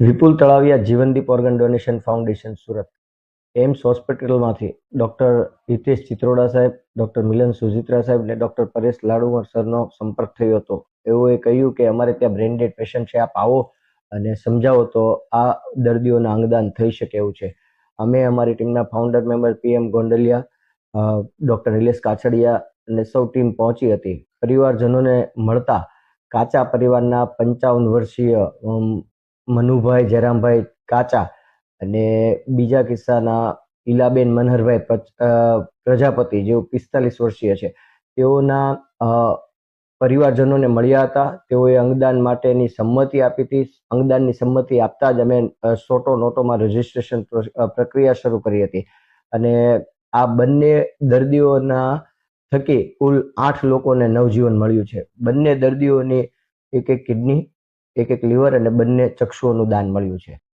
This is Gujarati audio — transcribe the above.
વિપુલ Talaviya Jivandeep organ donation foundation Surat AIIMS હોસ્પિટલમાંથી ડૉક્ટર હિતેશ ચિત્રોડા સાહેબ, ડૉક્ટર મિલન સુજિત્રા સાહેબ અને ડૉક્ટર પરેશ લાડુમર સરનો સંપર્ક થયો હતો. એઓએ કહ્યું કે અમારે ત્યાં બ્રેઇન પેશન્ટ છે, આપ આવો અને સમજાવો તો આ દર્દીઓના અંગદાન થઈ શકે એવું છે. અમે અમારી ટીમના founder member PM Gondaliya, doctor Nilesh Kachhadiya અને સૌ ટીમ પહોંચી હતી. પરિવારજનોને મળતા કાચા પરિવારના 55 વર્ષીય મનુભાઈ જયરામભાઈ કાચા અને બીજા કિસ્સાના ઈલાબેન મનહરભાઈ પ્રજાપતિ જેઓ 45 વર્ષીય છે, તેઓના પરિવારજનોને મળ્યા હતા. તેઓએ અંગદાન માટેની સંમતિ આપી હતી. અંગદાનની સંમતિ આપતા જ અમે સોટો નોટોમાં રજીસ્ટ્રેશન પ્રક્રિયા શરૂ કરી હતી અને આ બંને દર્દીઓના થકી કુલ 8 લોકોને નવજીવન મળ્યું છે. બંને દર્દીઓની એક કિડની, એક લીવર અને બંને ચક્ષુઓનું દાન મળ્યું છે.